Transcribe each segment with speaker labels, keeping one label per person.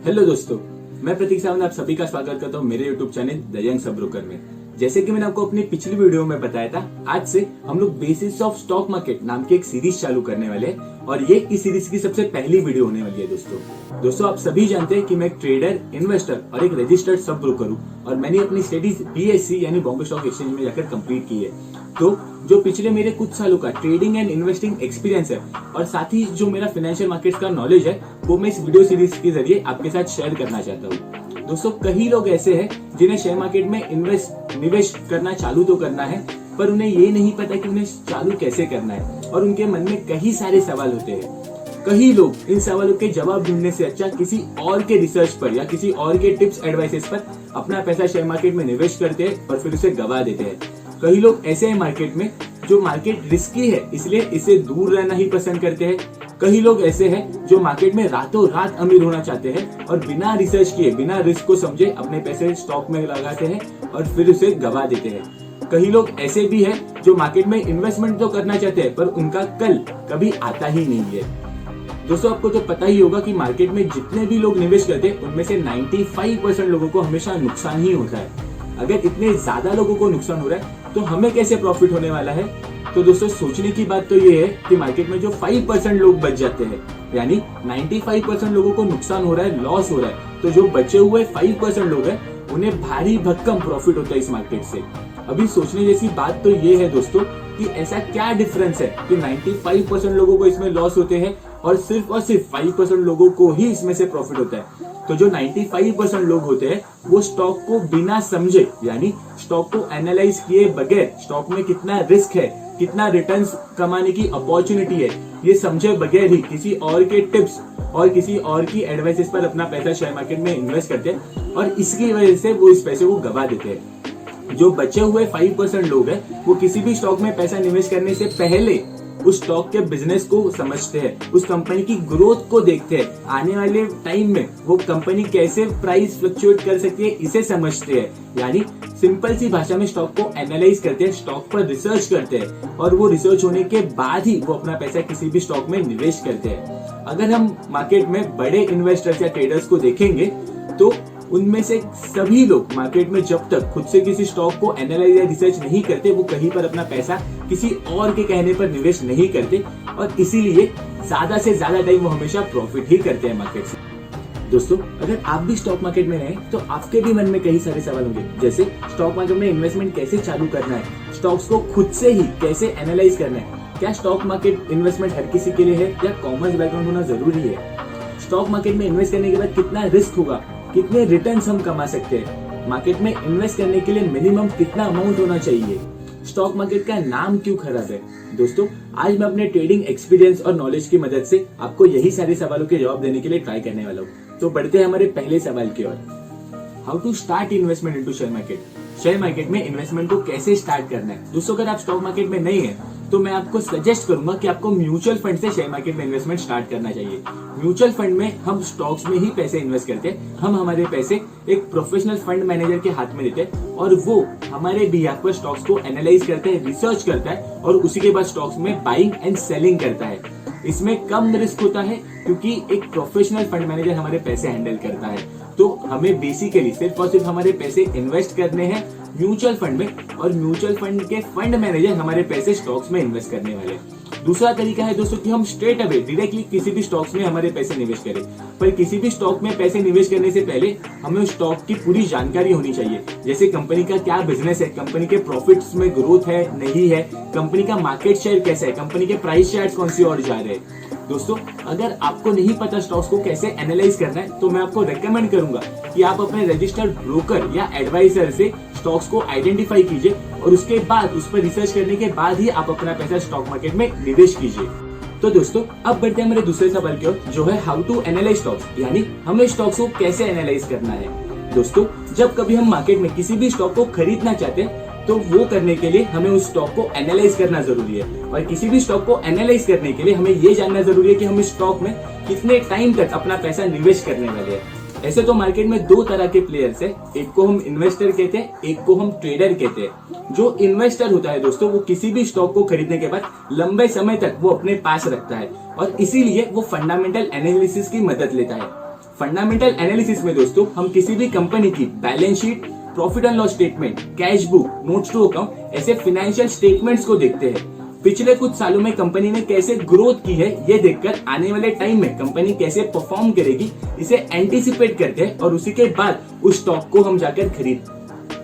Speaker 1: Hello दोस्तों, मैं प्रतीक सावंत आप सभी का स्वागत करता हूँ मेरे YouTube channel the young sub broker में। जैसे कि मैंने आपको अपनी पिछली वीडियो में बताया था, आज से हम लोग बेसिस ऑफ स्टॉक मार्केट नाम की एक सीरीज चालू करने वाले हैं और ये इस सीरीज की सबसे पहली वीडियो होने वाली है। दोस्तों आप सभी जानते हैं कि मैं एक ट्रेडर, इन्वेस्टर और एक रजिस्टर्ड सब ब्रोकर हूँ और मैंने अपनी स्टडीज BSc यानी बॉम्बे स्टॉक एक्सचेंज में जाकर कंप्लीट की है। तो जो पिछले मेरे कुछ सालों का ट्रेडिंग एंड इन्वेस्टिंग एक्सपीरियंस है और साथ ही जो मेरा फाइनेंशियल मार्केट्स का नॉलेज है वो मैं इस वीडियो सीरीज के जरिए आपके साथ शेयर करना चाहता हूँ। दोस्तों, कई लोग ऐसे हैं जिन्हें शेयर मार्केट में निवेश करना चालू तो करना है, पर उन्हें ये नहीं पता कि उन्हें चालू कैसे करना है और उनके मन में कई सारे सवाल होते हैं। कई लोग इन सवालों के जवाब ढूंढने से अच्छा किसी और के रिसर्च पर या किसी और के टिप्स एडवाइसेस पर अपना पैसा शेयर मार्केट में निवेश करते हैं और फिर उसे गवा देते हैं। कई लोग ऐसे हैं मार्केट में जो मार्केट रिस्की है इसलिए इसे दूर रहना ही पसंद करते हैं। कई लोग ऐसे हैं जो मार्केट में रातों रात अमीर होना चाहते हैं और बिना रिसर्च किए, बिना रिस्क को समझे अपने पैसे स्टॉक में लगाते हैं और फिर उसे गवा देते हैं। कई लोग ऐसे भी हैं जो मार्केट में इन्वेस्टमेंट तो करना चाहते हैं पर उनका कल कभी आता ही नहीं है। दोस्तों, आपको तो पता ही होगा कि मार्केट में जितने भी लोग निवेश करते हैं उनमें से 95% लोगों को हमेशा नुकसान ही होता है। अगर इतने ज्यादा लोगों को नुकसान हो रहा है तो हमें कैसे प्रॉफिट होने वाला है? तो दोस्तों, सोचने की बात तो ये है कि मार्केट में जो 5% लोग बच जाते हैं, यानी 95% लोगों को नुकसान हो रहा है, लॉस हो रहा है, तो जो बचे हुए 5% लोग हैं उन्हें भारी भरकम प्रॉफिट होता है इस मार्केट से। अभी सोचने जैसी बात तो ये है दोस्तों कि ऐसा क्या डिफरेंस है कि 95% लोगों को इसमें लॉस होते हैं और सिर्फ 5% लोगों को ही इसमें से प्रॉफिट होता है। तो जो 95% लोग होते हैं वो स्टॉक को बिना समझे, यानी स्टॉक को एनालाइज किए बगैर स्टॉक में कितना रिस्क है, कितना रिटर्न्स कमाने की अपॉर्चुनिटी है, ये समझे बगैर ही किसी और के टिप्स और किसी और की एडवाइसेस पर अपना पैसा शेयर मार्केट में इन्वेस्ट करते हैं और इसकी वजह से वो इस पैसे को गवा देते हैं। जो बचे हुए 5% लोग हैं वो किसी भी स्टॉक में पैसा निवेश करने से पहले उस स्टॉक के बिजनेस को समझते हैं, उस कंपनी की ग्रोथ को देखते हैं, आने वाले टाइम में वो कंपनी कैसे प्राइस फ्लक्चुएट कर सकती है इसे समझते हैं। यानी सिंपल सी भाषा में स्टॉक को एनालाइज करते हैं, स्टॉक पर रिसर्च करते हैं और वो रिसर्च होने के बाद ही वो अपना पैसा किसी भी स्टॉक में निवेश करते हैं। अगर हम मार्केट में बड़े इन्वेस्टर्स या ट्रेडर्स को देखेंगे तो उनमें से सभी लोग मार्केट में जब तक खुद से किसी स्टॉक को एनालाइज या रिसर्च नहीं करते वो कहीं पर अपना पैसा किसी और के कहने पर निवेश नहीं करते और इसीलिए ज्यादा से ज्यादा टाइम वो हमेशा प्रॉफिट ही करते हैं मार्केट से। दोस्तों, अगर आप भी स्टॉक मार्केट में हैं तो आपके भी मन में कई सारे सवाल होंगे, जैसे स्टॉक मार्केट में इन्वेस्टमेंट कैसे चालू करना है, स्टॉक्स को खुद से ही कैसे एनालाइज करना है, क्या स्टॉक मार्केट इन्वेस्टमेंट हर किसी के लिए है या कॉमर्स बैकग्राउंड होना जरूरी है, स्टॉक मार्केट में इन्वेस्ट करने के बाद कितना रिस्क होगा, कितने रिटर्न्स हम कमा सकते हैं, मार्केट में इन्वेस्ट करने के लिए मिनिमम कितना अमाउंट होना चाहिए, स्टॉक मार्केट का नाम क्यों खराब है। दोस्तों, आज मैं अपने ट्रेडिंग एक्सपीरियंस और नॉलेज की मदद से आपको यही सारे सवालों के जवाब देने के लिए ट्राई करने वाला हूँ। तो बढ़ते हैं हमारे पहले सवाल की ओर। How to start investment into share market. Share market में इन्वेस्टमेंट को कैसे स्टार्ट करना है। दोस्तों, अगर आप स्टॉक मार्केट में नहीं है तो मैं आपको सजेस्ट करूंगा कि आपको म्यूचुअल फंड से शेयर मार्केट में इन्वेस्टमेंट स्टार्ट करना चाहिए। म्यूचुअल फंड में हम स्टॉक्स में ही पैसे इन्वेस्ट करते हैं, हम हमारे पैसे एक प्रोफेशनल फंड मैनेजर के हाथ में देते हैं और वो हमारे बिहाफ पर स्टॉक्स को एनालाइज करता है, रिसर्च करता है और उसी के बाद स्टॉक्स में बाइंग एंड सेलिंग करता है। इसमें कम रिस्क होता है क्योंकि एक प्रोफेशनल फंड मैनेजर हमारे पैसे हैंडल करता है। तो हमें बेसिकली सिर्फ और सिर्फ हमारे पैसे इन्वेस्ट करने हैं म्यूचुअल फंड में और म्यूचुअल फंड के फंड मैनेजर हमारे पैसे स्टॉक्स में इन्वेस्ट करने वाले। दूसरा तरीका है दोस्तों कि हम स्ट्रेट अवे डायरेक्टली किसी भी स्टॉक्स में हमारे पैसे निवेश करें, पर किसी भी स्टॉक में पैसे निवेश करने से पहले हमें उस स्टॉक की पूरी जानकारी होनी चाहिए, जैसे कंपनी का क्या बिजनेस है, कंपनी के प्रॉफिट्स में ग्रोथ है नहीं है, कंपनी का मार्केट शेयर कैसा है, कंपनी के प्राइस चार्ट्स कौन सी ओर जा रहे हैं। दोस्तों, अगर आपको नहीं पता स्टॉक्स को कैसे एनालाइज करना है तो मैं आपको रेकमेंड करूंगा कि आप अपने रजिस्टर्ड ब्रोकर या एडवाइजर से स्टॉक्स को आइडेंटिफाई कीजिए और उसके बाद उस पर रिसर्च करने के बाद ही आप अपना पैसा स्टॉक मार्केट में निवेश कीजिए। तो दोस्तों, अब बढ़ते हैं हमारे दूसरे सवाल की ओर, जो है हाउ टू एनालाइज स्टॉक्स, यानी हमें स्टॉक्स को कैसे एनालाइज करना है। दोस्तों, जब कभी हम मार्केट में किसी भी स्टॉक को खरीदना चाहते हैं तो वो करने के लिए हमें उस स्टॉक को एनालाइज करना जरूरी है और किसी भी स्टॉक को एनालाइज करने के लिए हमें ये जानना जरूरी है कि हम इस स्टॉक में कितने टाइम तक अपना पैसा निवेश करने वाले हैं। ऐसे तो मार्केट में दो तरह के प्लेयर्स हैं, एक को हम इन्वेस्टर कहते हैं, एक को हम ट्रेडर कहते हैं। जो इन्वेस्टर होता है दोस्तों, वो किसी भी स्टॉक को खरीदने के बाद लंबे समय तक वो अपने पास रखता है और इसीलिए वो फंडामेंटल एनालिसिस की मदद लेता है। फंडामेंटल एनालिसिस में दोस्तों हम किसी भी कंपनी की balance sheet, profit and loss statement, cash book, notes to account ऐसे फाइनेंशियल स्टेटमेंट्स को देखते हैं। पिछले कुछ सालों में कंपनी ने कैसे ग्रोथ की है ये देखकर आने वाले टाइम में कंपनी कैसे परफॉर्म करेगी इसे एंटिसिपेट करते हैं और उसी के बाद उस स्टॉक को हम जाकर खरीद।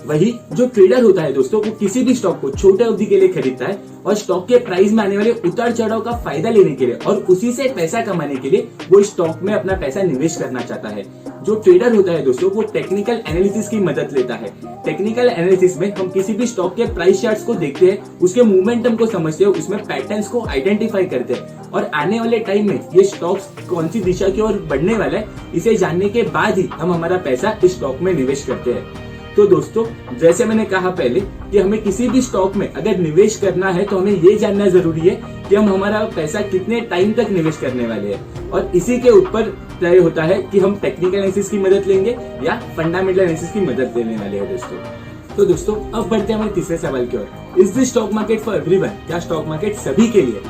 Speaker 1: वही जो ट्रेडर होता है दोस्तों वो किसी भी स्टॉक को छोटे अवधि के लिए खरीदता है और स्टॉक के प्राइस में आने वाले उतार चढ़ाव का फायदा लेने के लिए और उसी से पैसा कमाने के लिए वो स्टॉक में अपना पैसा निवेश करना चाहता है। जो ट्रेडर होता है दोस्तों वो टेक्निकल एनालिसिस की मदद लेता है। टेक्निकल एनालिसिस में हम किसी भी स्टॉक के प्राइस चार्ट्स को देखते हैं, उसके मोमेंटम को समझते हैं, उसमें पैटर्न्स को आइडेंटिफाई करते हैं और आने वाले टाइम में ये स्टॉक्स कौन सी दिशा की ओर बढ़ने वाला है इसे जानने के बाद ही हम हमारा पैसा इस स्टॉक में निवेश करते हैं। तो दोस्तों जैसे मैंने कहा पहले कि हमें किसी भी स्टॉक में अगर निवेश करना है तो हमें ये जानना जरूरी है कि हम हमारा पैसा कितने टाइम तक निवेश करने वाले हैं और इसी के ऊपर तय होता है कि हम टेक्निकल एनालिसिस की मदद लेंगे या फंडामेंटल एनालिसिस की मदद लेने वाले हैं दोस्तों। तो दोस्तों अब बढ़ते हैं हमारे तीसरे सवाल की ओर। Is this stock market for everyone? क्या स्टॉक मार्केट सभी के लिए?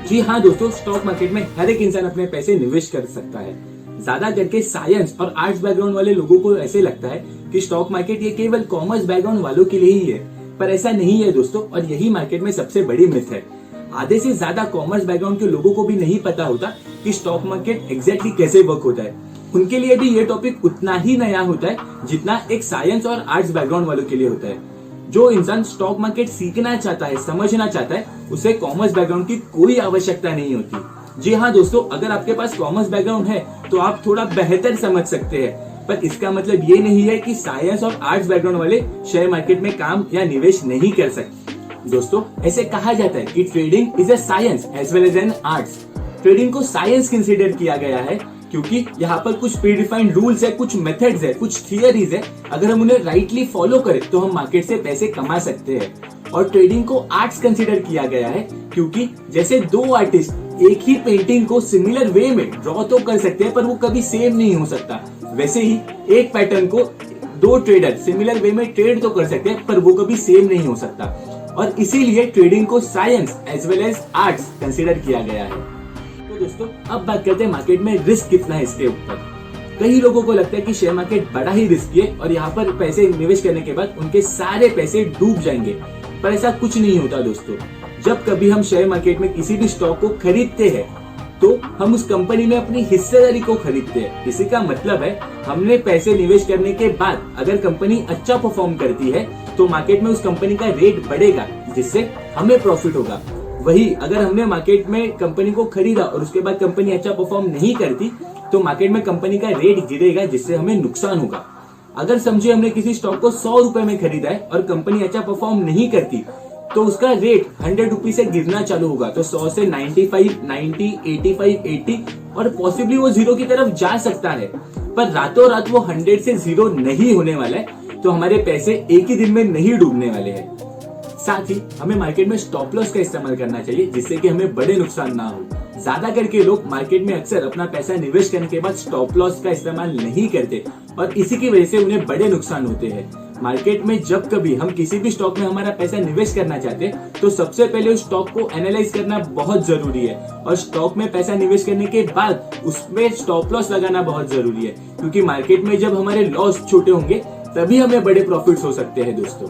Speaker 1: जी हाँ दोस्तों, स्टॉक मार्केट में हर एक इंसान अपने पैसे निवेश कर सकता है। ज्यादा करके साइंस और आर्ट्स बैकग्राउंड वाले लोगों को ऐसे लगता है कि स्टॉक मार्केट ये केवल कॉमर्स बैकग्राउंड वालों के लिए ही है, पर ऐसा नहीं है दोस्तों और यही मार्केट में सबसे बड़ी मिथ है। आधे से ज्यादा कॉमर्स बैकग्राउंड के लोगों को भी नहीं पता होता कि स्टॉक मार्केट एग्जैक्टली कैसे वर्क होता है। उनके लिए भी ये टॉपिक उतना ही नया होता है जितना एक साइंस और आर्ट्स बैकग्राउंड वालों के लिए होता है। जो इंसान स्टॉक मार्केट सीखना चाहता है, समझना चाहता है, उसे कॉमर्स बैकग्राउंड की कोई आवश्यकता नहीं होती। जी हाँ दोस्तों, अगर आपके पास कॉमर्स बैकग्राउंड है तो आप थोड़ा बेहतर समझ सकते हैं, पर इसका मतलब ये नहीं है कि साइंस और आर्ट्स बैकग्राउंड वाले शेयर मार्केट में काम या निवेश नहीं कर सकते। दोस्तों ऐसे कहा जाता है कि trading is a science as well as an arts. Trading को साइंस कंसीडर किया गया है क्योंकि यहाँ पर कुछ प्रीडिफाइंड रूल्स है, कुछ मेथड्स है, कुछ थियरीज है। अगर हम उन्हें राइटली फॉलो करें तो हम मार्केट से पैसे कमा सकते हैं। और ट्रेडिंग को आर्ट्स कंसीडर किया गया है क्योंकि जैसे दो आर्टिस्ट एक ही पेंटिंग को सिमिलर वे में ड्रॉ तो कर सकते हैं पर वो कभी सेम नहीं हो सकता, वैसे ही एक पैटर्न को दो ट्रेडर सिमिलर वे में ट्रेड तो कर सकते हैं पर वो कभी सेम नहीं हो सकता। और इसीलिए ट्रेडिंग को science as well as arts consider किया गया है। तो दोस्तों अब बात करते हैं मार्केट में रिस्क कितना है इसके ऊपर। कई लोगों को लगता है कि शेयर मार्केट बड़ा ही रिस्की है और यहाँ पर पैसे निवेश करने के बाद उनके सारे पैसे डूब जाएंगे, पर ऐसा कुछ नहीं होता दोस्तों। जब कभी हम शेयर मार्केट में किसी भी स्टॉक को खरीदते हैं तो हम उस कंपनी में अपनी हिस्सेदारी को खरीदते हैं। इसी का मतलब है हमने पैसे निवेश करने के बाद अगर कंपनी अच्छा परफॉर्म करती है तो मार्केट में उस कंपनी का रेट बढ़ेगा जिससे हमें प्रॉफिट होगा। वही अगर हमने मार्केट में कंपनी को खरीदा और उसके बाद कंपनी अच्छा परफॉर्म नहीं करती तो मार्केट में कंपनी का रेट गिरेगा जिससे हमें नुकसान होगा। अगर समझिए हमने किसी स्टॉक को 100 रुपए में खरीदा है और कंपनी अच्छा परफॉर्म नहीं करती तो उसका रेट 100 रुपीज से गिरना चालू होगा, तो 100 से 95, 90, 85, 80 और पॉसिबली वो जीरो की तरफ जा सकता है, पर रातों रात वो 100 से जीरो नहीं होने वाला है। तो हमारे पैसे एक ही दिन में नहीं डूबने वाले हैं। साथ ही हमें मार्केट में स्टॉप लॉस का इस्तेमाल करना चाहिए जिससे कि हमें बड़े नुकसान ना हो। ज्यादा करके लोग मार्केट में अक्सर अपना पैसा निवेश करने के बाद स्टॉप लॉस का इस्तेमाल नहीं करते और इसी की वजह से उन्हें बड़े नुकसान होते हैं। मार्केट में जब कभी हम किसी भी स्टॉक में हमारा पैसा निवेश करना चाहते हैं तो सबसे पहले उस स्टॉक को एनालाइज करना बहुत जरूरी है और स्टॉक में पैसा निवेश करने के बाद उसमें स्टॉप लॉस लगाना बहुत जरूरी है, क्योंकि मार्केट में जब हमारे लॉस छोटे होंगे तभी हमें बड़े प्रॉफिट्स हो सकते हैं दोस्तों।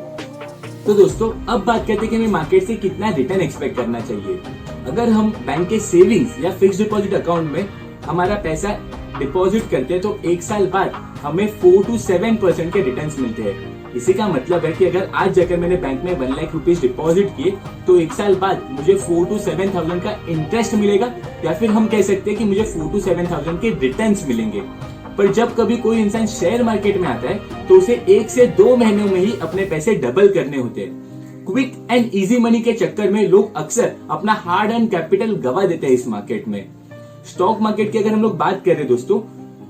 Speaker 1: तो दोस्तों अब बात करते हैं कि हमें मार्केट से कितना रिटर्न एक्सपेक्ट करना चाहिए। अगर हम बैंक के सेविंग्स या फिक्स डिपॉजिट अकाउंट में हमारा पैसा डिपॉजिट करते हैं तो एक साल बाद हमें 4 to 7% के रिटर्न्स मिलते हैं। इसी का मतलब है कि अगर आज जाकर मैंने बैंक में 1 लाख रुपीज डिपॉजिट किए तो एक साल बाद मुझे 4 to 7,000 का इंटरेस्ट मिलेगा, या फिर हम कह सकते हैं कि मुझे 4 to 7,000 के रिटर्न्स मिलेंगे। पर जब कभी कोई इंसान शेयर मार्केट में आता है तो उसे 1 से 2 महीनों में ही अपने पैसे डबल करने होते हैं। क्विक एंड इजी मनी के चक्कर में लोग अक्सर अपना हार्ड एंड कैपिटल गवा देते हैं इस मार्केट में। स्टॉक मार्केट की अगर हम लोग बात करें दोस्तों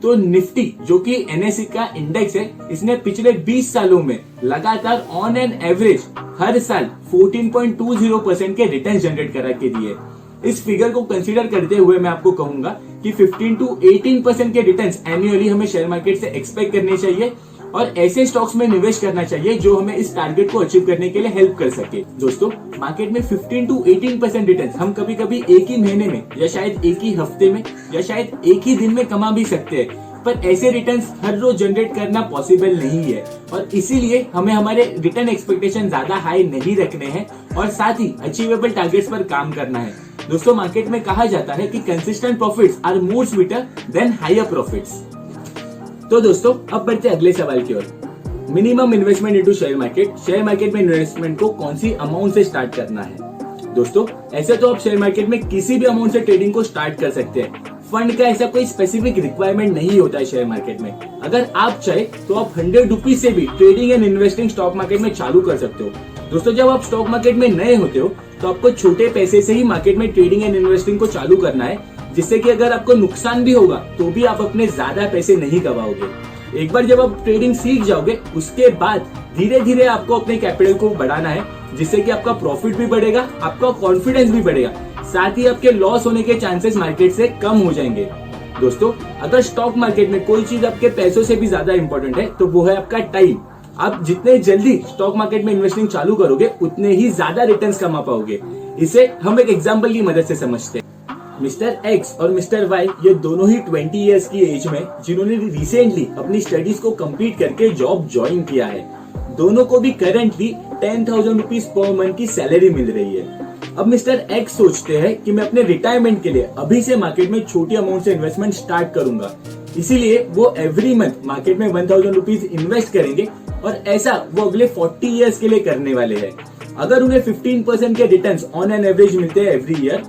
Speaker 1: तो निफ्टी जो कि एनएसई का इंडेक्स है, इसने पिछले 20 सालों में लगातार ऑन एन एवरेज हर साल 14.20% के रिटर्न जनरेट करा के दिए। इस फिगर को कंसीडर करते हुए मैं आपको कहूंगा कि 15 to 18% के रिटर्न्स एनुअली हमें शेयर मार्केट से एक्सपेक्ट करने चाहिए और ऐसे स्टॉक्स में निवेश करना चाहिए जो हमें इस टारगेट को अचीव करने के लिए हेल्प कर सके। दोस्तों मार्केट में 15 to 18% रिटर्न हम कभी कभी एक ही महीने में या शायद एक ही हफ्ते में या शायद एक ही दिन में कमा भी सकते हैं, पर ऐसे रिटर्न्स हर रोज जनरेट करना पॉसिबल नहीं है और इसीलिए हमें हमारे रिटर्न एक्सपेक्टेशन ज्यादा हाई नहीं रखने हैं और साथ ही अचीवेबल टारगेट्स पर काम करना है। दोस्तों, मार्केट में कहा जाता है कि consistent profits are more sweeter than higher profits. तो दोस्तों, अब बढ़ते अगले सवाल की ओर। Minimum investment into share market. Share market में इन्वेस्टमेंट को कौन सी अमाउंट से स्टार्ट करना है? दोस्तों, ऐसे तो आप शेयर मार्केट में किसी भी अमाउंट से ट्रेडिंग को स्टार्ट कर सकते हैं। फंड का ऐसा कोई स्पेसिफिक रिक्वायरमेंट नहीं होता है शेयर मार्केट में। अगर आप चाहे तो आप 100 रुपीज से भी trading and investing stock market में चालू कर सकते हो। दोस्तों, जब आप स्टॉक मार्केट में नए होते हो तो आपको छोटे पैसे से ही मार्केट में ट्रेडिंग एंड इन्वेस्टिंग को चालू करना है, जिससे कि अगर आपको नुकसान भी होगा तो भी आप अपने ज्यादा पैसे नहीं गवाओगे। एक बार जब आप ट्रेडिंग सीख जाओगे, उसके बाद धीरे धीरे आपको अपने कैपिटल को बढ़ाना है, जिससे कि आपका प्रॉफिट भी बढ़ेगा, आपका कॉन्फिडेंस भी बढ़ेगा, साथ ही आपके लॉस होने के चांसेस मार्केट से कम हो जाएंगे। दोस्तों, अगर स्टॉक मार्केट में कोई चीज आपके पैसों से भी ज्यादा इंपॉर्टेंट है तो वो है आपका टाइम। आप जितने जल्दी स्टॉक मार्केट में इन्वेस्टिंग चालू करोगे उतने ही ज्यादा रिटर्न्स कमा पाओगे। इसे हम एक एग्जांपल की मदद से समझते हैं। मिस्टर एक्स और मिस्टर वाई, ये दोनों ही 20 इयर्स की एज में, जिन्होंने रिसेंटली अपनी स्टडीज को कंप्लीट करके जॉब ज्वाइन किया है, दोनों को भी करंटली 10,000 रुपीज पर मंथ की सैलरी मिल रही है। अब मिस्टर एक्स सोचते हैं कि मैं अपने रिटायरमेंट के लिए अभी से मार्केट में छोटी अमाउंट से इन्वेस्टमेंट स्टार्ट करूंगा। इसीलिए वो एवरी मंथ मार्केट में 1,000 रुपीज इन्वेस्ट करेंगे और ऐसा वो अगले 40 इयर्स के लिए करने वाले हैं। अगर उन्हें 15% के रिटर्न्स ऑन एन एवरेज मिलते हैं एवरी ईयर,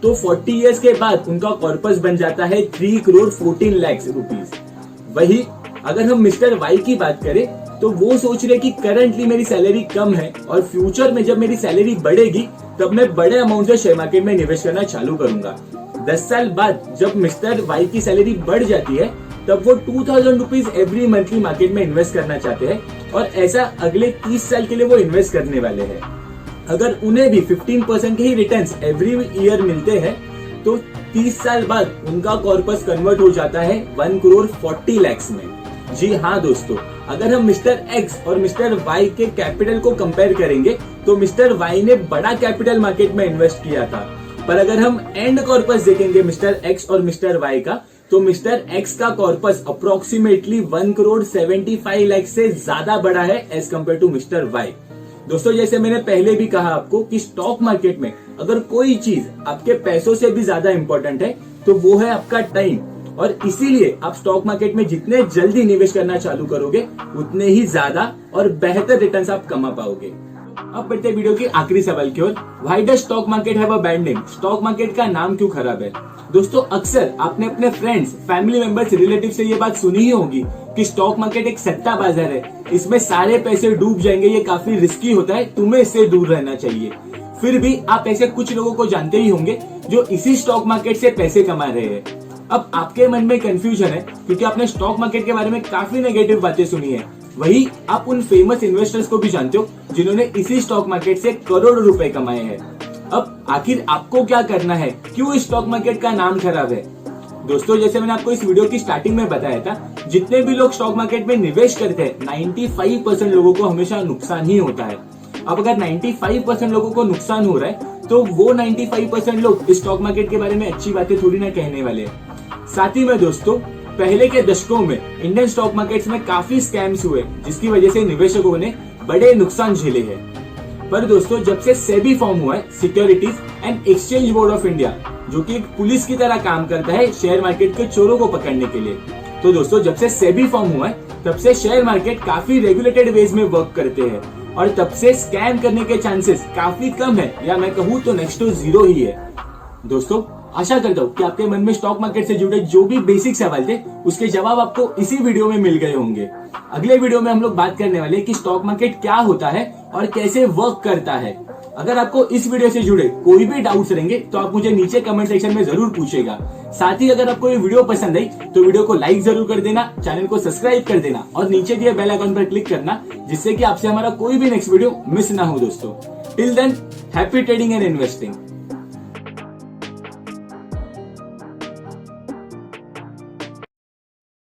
Speaker 1: तो 40 इयर्स के बाद उनका कॉर्पस बन जाता है 3 करोड़ 14 लाख रुपीज। वही अगर हम मिस्टर वाई की बात करें तो वो सोच रहे कि करंटली मेरी सैलरी कम है और फ्यूचर में जब मेरी सैलरी बढ़ेगी तब मैं बड़े अमाउंट से शेयर मार्केट में निवेश करना चालू करूंगा। 10 साल बाद जब मिस्टर वाई की सैलरी बढ़ जाती है तब वो 2,000 रुपीज एवरी मंथली मार्केट में इन्वेस्ट करना चाहते हैं और ऐसा अगले 30 साल के लिए वो इन्वेस्ट करने वाले हैं। अगर उन्हें भी 15% के ही रिटर्न्स एवरी ईयर मिलते हैं तो 30 साल बाद उनका कॉर्पस कन्वर्ट हो जाता है 1 करोड़ 40 लाख में। जी हाँ दोस्तों, अगर हम मिस्टर एक्स और मिस्टर वाई के कैपिटल को कंपेयर करेंगे तो मिस्टर वाई ने बड़ा कैपिटल मार्केट में इन्वेस्ट किया था, पर अगर हम एंड कॉर्पस देखेंगे मिस्टर एक्स और मिस्टर वाई का, तो मिस्टर एक्स का कॉर्पस अप्रोक्सीमेटली 1 करोड़ 75 लाख से ज्यादा बड़ा है as compare to mister Y. दोस्तों, जैसे मैंने पहले भी कहा आपको कि स्टॉक मार्केट में अगर कोई चीज आपके पैसों से भी ज्यादा इंपॉर्टेंट है तो वो है आपका टाइम, और इसीलिए आप स्टॉक मार्केट में जितने जल्दी निवेश करना चालू करोगे उतने ही ज्यादा और बेहतर रिटर्न्स आप कमा पाओगे। अब बढ़ते वीडियो के आखिरी सवाल की ओर। Why does stock market have a bad name? Stock market का नाम क्यों खराब है? दोस्तों, अक्सर आपने अपने फ्रेंड्स, फैमिली मेंबर्स, रिलेटिव से ये बात सुनी ही होगी कि स्टॉक मार्केट एक सट्टा बाजार है, इसमें सारे पैसे डूब जाएंगे, ये काफी रिस्की होता है, तुम्हें इससे दूर रहना चाहिए। फिर भी आप ऐसे कुछ लोगों को जानते ही होंगे जो इसी स्टॉक मार्केट से पैसे कमा रहे हैं। अब आपके मन में कंफ्यूजन है क्योंकि आपने स्टॉक मार्केट के बारे में काफी नेगेटिव बातें सुनी है। वही आप उन फेमस इन्वेस्टर्स को भी जानते हो जिन्होंने इसी स्टॉक मार्केट से करोड़ों रुपए कमाए हैं। अब आखिर आपको क्या करना है? क्यों इस स्टॉक मार्केट का नाम खराब है? दोस्तों, जैसे मैंने आपको इस वीडियो की स्टार्टिंग में बताया था, जितने भी लोग स्टॉक मार्केट में निवेश करते हैं 95% लोगों को हमेशा नुकसान ही होता है। अब अगर 95% लोगों को नुकसान हो रहा है तो वो 95% लोग इस स्टॉक मार्केट के बारे में अच्छी बातें थोड़ी ना कहने वाले हैं। साथ ही में दोस्तों, पहले के दशकों में इंडियन स्टॉक मार्केट्स में काफी स्कैम्स हुए जिसकी वजह से निवेशकों ने बड़े नुकसान झेले हैं। पर दोस्तों, जब से सेबी फॉर्म हुआ है, securities and exchange board of India, जो कि एक पुलिस की तरह काम करता है शेयर मार्केट के चोरों को पकड़ने के लिए, तो दोस्तों जब से सेबी फॉर्म हुआ है तब से शेयर मार्केट काफी रेगुलेटेड वेज में वर्क करते हैं और तब से स्कैम करने के चांसेस काफी कम है, या मैं कहूँ तो नेक्स्ट टू जीरो ही है। दोस्तों, आशा करता हूँ कि आपके मन में स्टॉक मार्केट से जुड़े जो भी बेसिक सवाल थे उसके जवाब आपको इसी वीडियो में मिल गए होंगे। अगले वीडियो में हम लोग बात करने वाले हैं कि स्टॉक मार्केट क्या होता है और कैसे वर्क करता है। अगर आपको इस वीडियो से जुड़े कोई भी डाउट्स रहेंगे तो आप मुझे नीचे कमेंट सेक्शन में जरूर पूछेगा। साथ ही अगर आपको ये वीडियो पसंद आई तो वीडियो को लाइक जरूर कर देना, चैनल को सब्सक्राइब कर देना और नीचे दिए बेल आइकन पर क्लिक करना, जिससे कि आपसे हमारा कोई भी नेक्स्ट वीडियो मिस ना हो। दोस्तों, till then, happy trading and investing.